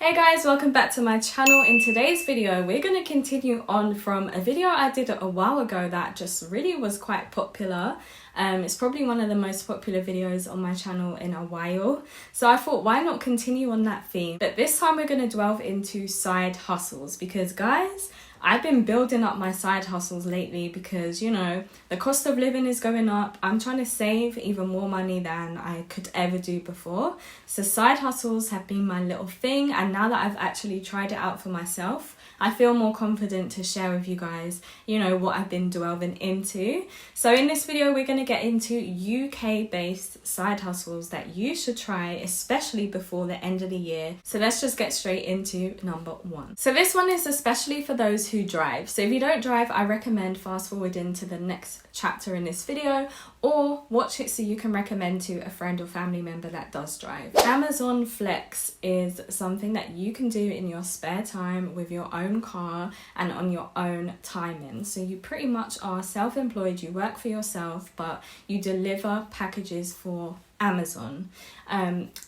Hey guys, welcome back to my channel. In today's video, we're going to continue on from a video I did a while ago that just really was quite popular. It's probably one of the most popular videos on my channel in a while. So I thought, why not continue on that theme? But this time we're going to delve into side hustles because guys, I've been building up my side hustles lately because, you know, the cost of living is going up. I'm trying to save even more money than I could ever do before. So side hustles have been my little thing. And now that I've actually tried it out for myself, I feel more confident to share with you guys, you know, what I've been delving into. So in this video, we're going to get into UK-based side hustles that you should try, especially before the end of the year. So let's just get straight into number one. So this one is especially for those who drive. So if you don't drive, I recommend fast forwarding to the next chapter in this video or watch it so you can recommend to a friend or family member that does drive. Amazon Flex is something that you can do in your spare time with your own car and on your own timing. So you pretty much are self-employed, you work for yourself, but you deliver packages for Amazon.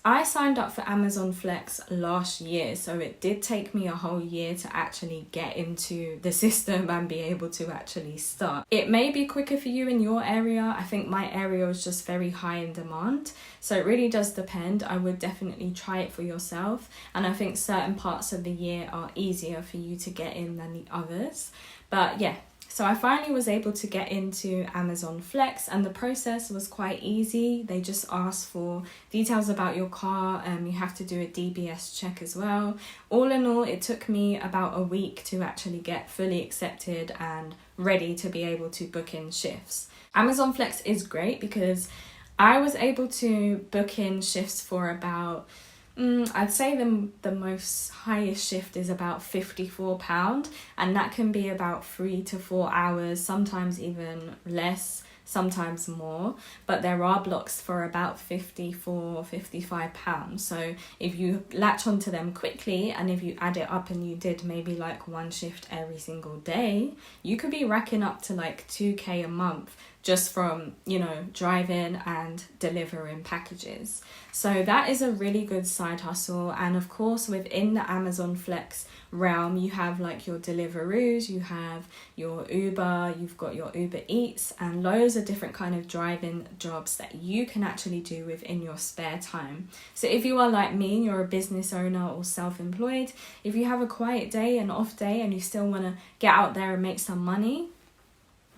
I signed up for Amazon Flex last year, so it did take me a whole year to actually get into the system and be able to actually start. It may be quicker for you in your area. I think my area is just very high in demand, so it really does depend. I would definitely try it for yourself, and I think certain parts of the year are easier for you to get in than the others. But yeah, so I finally was able to get into Amazon Flex and the process was quite easy. They just asked for details about your car. You have to do a DBS check as well. All in all, it took me about a week to actually get fully accepted and ready to be able to book in shifts. Amazon Flex is great because I was able to book in shifts for about I'd say the most highest shift is about £54, and that can be about 3 to 4 hours, sometimes even less, sometimes more, but there are blocks for about £54-55. So if you latch onto them quickly and if you add it up and you did maybe like one shift every single day, you could be racking up to like 2k a month just from, you know, driving and delivering packages. So that is a really good side hustle. And of course, within the Amazon Flex realm, you have like your Deliveroos, you have your Uber, you've got your Uber Eats, and loads of different kind of driving jobs that you can actually do within your spare time. So if you are like me, you're a business owner or self-employed, if you have a quiet day, an off day, and you still want to get out there and make some money,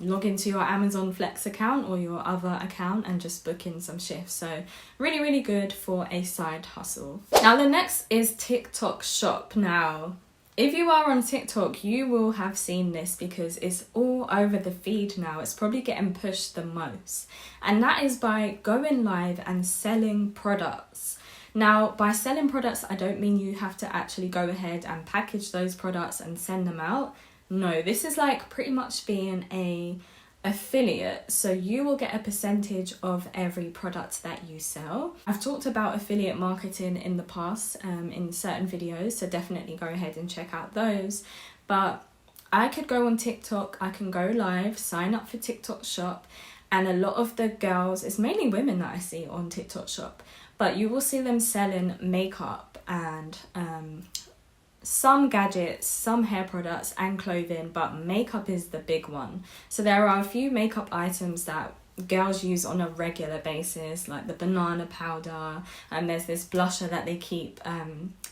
log into your Amazon Flex account or your other account and just book in some shifts. So really, really good for a side hustle. Now the next is TikTok Shop. Now, if you are on TikTok, you will have seen this because it's all over the feed now. It's probably getting pushed the most. And that is by going live and selling products. Now, by selling products, I don't mean you have to actually go ahead and package those products and send them out. No, this is like pretty much being a affiliate. So you will get a percentage of every product that you sell. I've talked about affiliate marketing in the past in certain videos, so definitely go ahead and check out those. But I could go on TikTok, I can go live, sign up for TikTok Shop, and a lot of the girls, it's mainly women that I see on TikTok Shop, but you will see them selling makeup and some gadgets, some hair products and clothing, but makeup is the big one. So there are a few makeup items that girls use on a regular basis, like the banana powder, and there's this blusher that they keep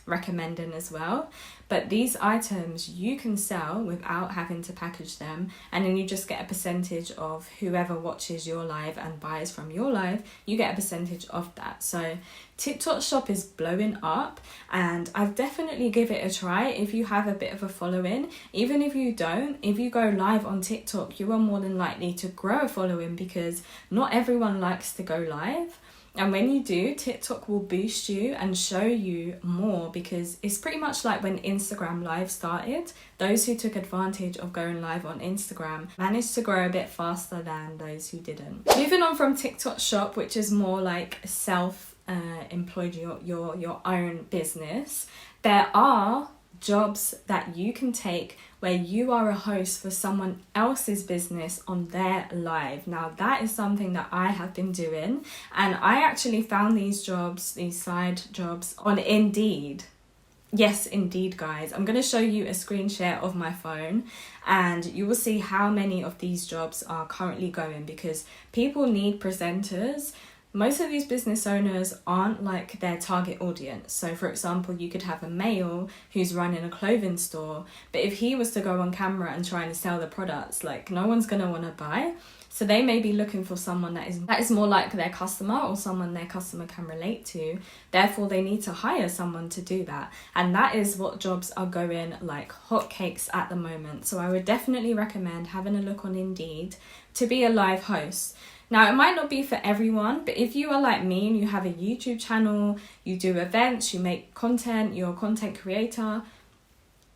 recommending as well. But these items you can sell without having to package them, and then you just get a percentage of whoever watches your live and buys from your live, you get a percentage of that. So TikTok Shop is blowing up, and I'd definitely give it a try if you have a bit of a following. Even if you don't, if you go live on TikTok, you are more than likely to grow a following because not everyone likes to go live. And when you do, TikTok will boost you and show you more because it's pretty much like when Instagram Live started. Those who took advantage of going live on Instagram managed to grow a bit faster than those who didn't. Moving on from TikTok Shop, which is more like self-employed, your own business, there are jobs that you can take where you are a host for someone else's business on their live. Now that is something that I have been doing, and I actually found these jobs, these side jobs, on Indeed. Yes, indeed, guys. I'm going to show you a screen share of my phone and you will see how many of these jobs are currently going, because people need presenters. Most of these business owners aren't like their target audience. So for example, you could have a male who's running a clothing store, but if he was to go on camera and trying to sell the products, like no one's going to want to buy. So they may be looking for someone that is more like their customer, or someone their customer can relate to. Therefore, they need to hire someone to do that. And that is what jobs are going like hotcakes at the moment. So I would definitely recommend having a look on Indeed to be a live host. Now, it might not be for everyone, but if you are like me and you have a YouTube channel, you do events, you make content, you're a content creator,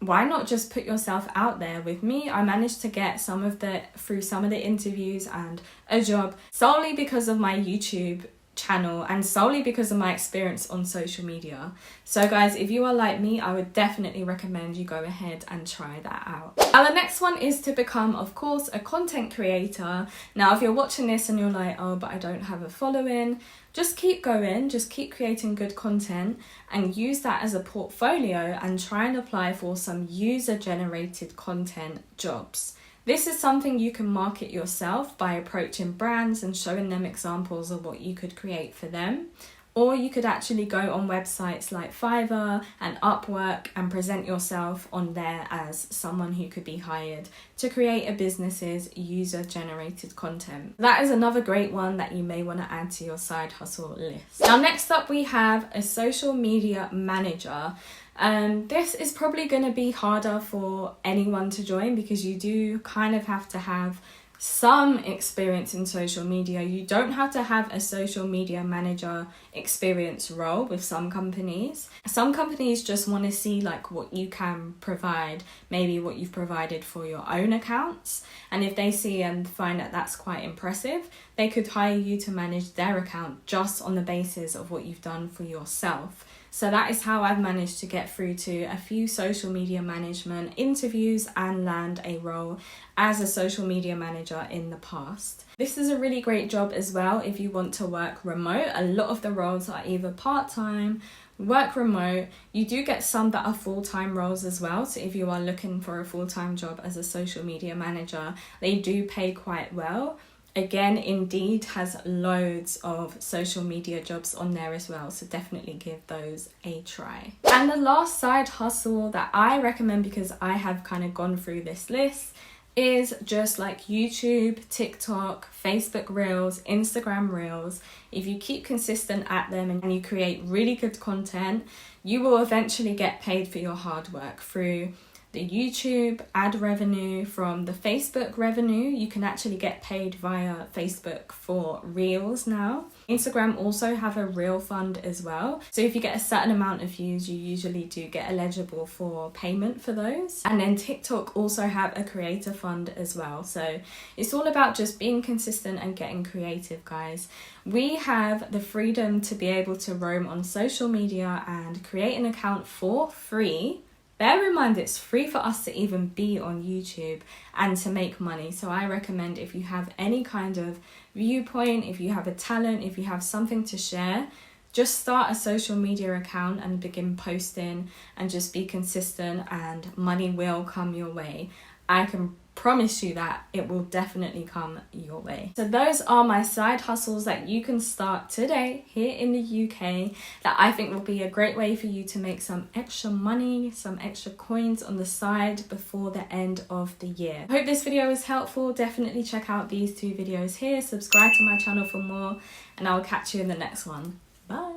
why not just put yourself out there? With me, I managed to get through some of the interviews and a job solely because of my YouTube channel and solely because of my experience on social media. So guys, if you are like me, I would definitely recommend you go ahead and try that out. Now the next one is to become, of course, a content creator. Now if you're watching this and you're like, oh, but I don't have a following, just keep going, just keep creating good content and use that as a portfolio and try and apply for some user-generated content jobs. This is something you can market yourself by approaching brands and showing them examples of what you could create for them. Or you could actually go on websites like Fiverr and Upwork and present yourself on there as someone who could be hired to create a business's user-generated content. That is another great one that you may want to add to your side hustle list. Now, next up we have a social media manager. This is probably going to be harder for anyone to join because you do kind of have to have some experience in social media. You don't have to have a social media manager experience role with some companies. Some companies just want to see like what you can provide, maybe what you've provided for your own accounts. And if they see and find that that's quite impressive, they could hire you to manage their account just on the basis of what you've done for yourself. So that is how I've managed to get through to a few social media management interviews and land a role as a social media manager in the past. This is a really great job as well if you want to work remote. A lot of the roles are either part-time, work remote. You do get some that are full-time roles as well. So if you are looking for a full-time job as a social media manager, they do pay quite well. Again, Indeed has loads of social media jobs on there as well, so definitely give those a try. And the last side hustle that I recommend, because I have kind of gone through this list, is just like YouTube, TikTok, Facebook Reels, Instagram Reels. If you keep consistent at them and you create really good content, you will eventually get paid for your hard work through the YouTube ad revenue, from the Facebook revenue. You can actually get paid via Facebook for Reels now. Instagram also have a Reel fund as well. So if you get a certain amount of views, you usually do get eligible for payment for those. And then TikTok also have a creator fund as well. So it's all about just being consistent and getting creative, guys. We have the freedom to be able to roam on social media and create an account for free. Bear in mind, it's free for us to even be on YouTube and to make money. So I recommend, if you have any kind of viewpoint, if you have a talent, if you have something to share, just start a social media account and begin posting and just be consistent, and money will come your way. I can promise you that it will definitely come your way. So those are my side hustles that you can start today here in the UK that I think will be a great way for you to make some extra money, some extra coins on the side before the end of the year. I hope this video was helpful. Definitely check out these two videos here. Subscribe to my channel for more, and I'll catch you in the next one. Bye.